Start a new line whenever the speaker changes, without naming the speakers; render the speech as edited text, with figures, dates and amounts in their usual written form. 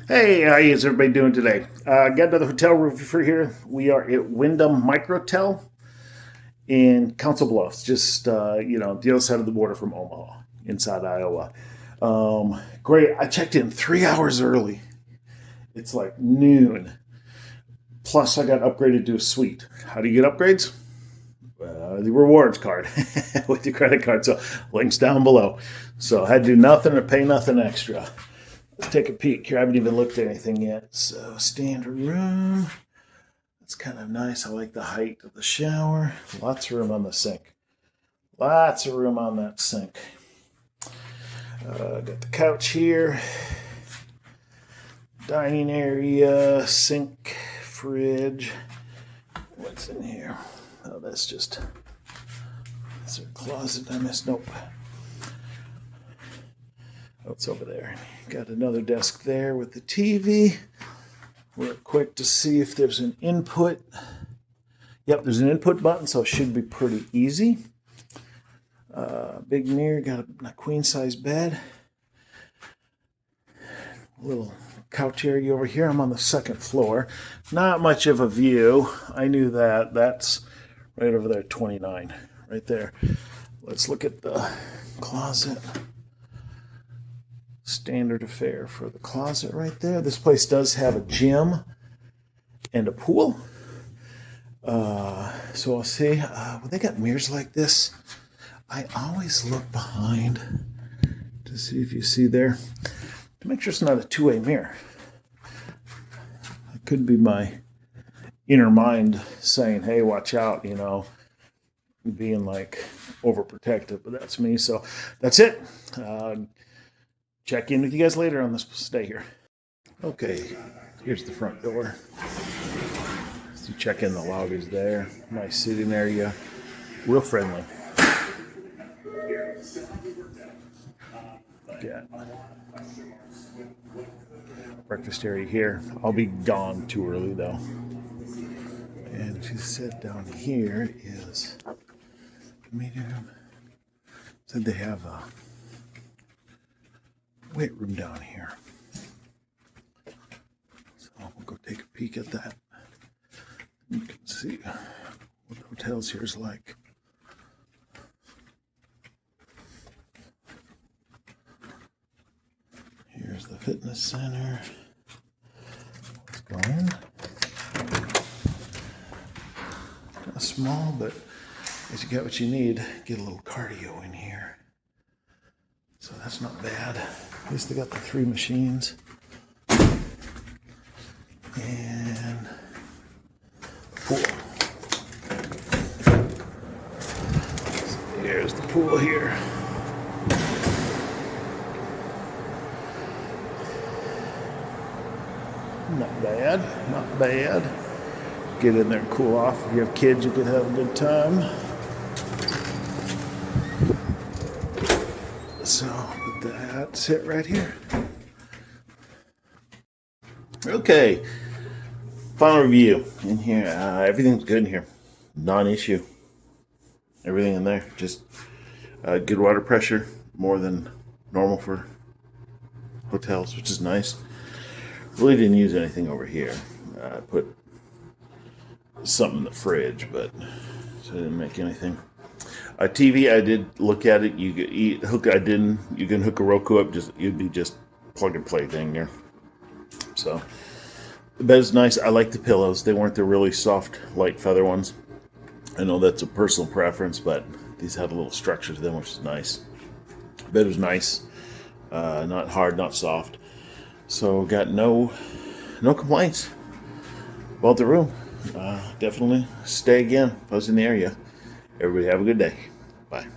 Hey, how is everybody doing today? Got another hotel review for here. We are at Wyndham Microtel in Council Bluffs, just the other side of the border from Omaha, inside Iowa. Great. I checked in 3 hours early. It's like noon. Plus, I got upgraded to a suite. How do you get upgrades? The rewards card with your credit card. So links down below. So I had to do nothing or pay nothing extra. Let's take a peek here. I haven't even looked at anything yet. So standard room. It's kind of nice. I like the height of the shower. Lots of room on the sink. Lots of room on that sink. Got the couch here. Dining area, sink, fridge. What's in here? Oh, that's just... Is there a closet I missed? Nope. Oh, it's over there. Got another desk there with the TV. We're quick to see if there's an input. Yep, there's an input button, so it should be pretty easy. Big mirror, got a queen size bed. Little couch area over here. I'm on the second floor. Not much of a view. I knew that. That's right over there, 29, right there. Let's look at the closet. Standard affair for the closet right there. This place does have a gym and a pool. So I'll see. When they got mirrors like this, I always look behind to see if you see there, to make sure it's not a two-way mirror. It could be my inner mind saying, hey, watch out, being like overprotective, but that's me. So that's it. Check in with you guys later on this stay here. Okay, here's the front door. So you check in, the lobby's there. Nice sitting area. Real friendly. Yeah. Breakfast area here. I'll be gone too early though. And she said down here is meeting room. Said they have a weight room down here. So we'll go take a peek at that. You can see what the hotels here is like. Here's the fitness center. Let's go in. Kind of small, but as you get what you need, get a little cardio in here. So that's not bad. At least they got the 3 machines. And pool. So here's the pool here. Not bad, not bad. Get in there and cool off. If you have kids, you could have a good time. So that's it right here. Okay, final review in here. Everything's good in here, non-issue. Everything in there, just good water pressure, more than normal for hotels, which is nice. Really didn't use anything over here. I put something in the fridge, but so I didn't make anything. TV, I did look at it. You could hook. I didn't. You can hook a Roku up. It'd be just plug and play thing there. So the bed is nice. I like the pillows. They weren't the really soft, light feather ones. I know that's a personal preference, but these had a little structure to them, which is nice. The bed was nice, not hard, not soft. So got no complaints about the room. Definitely stay again if I was in the area. Everybody have a good day. Bye.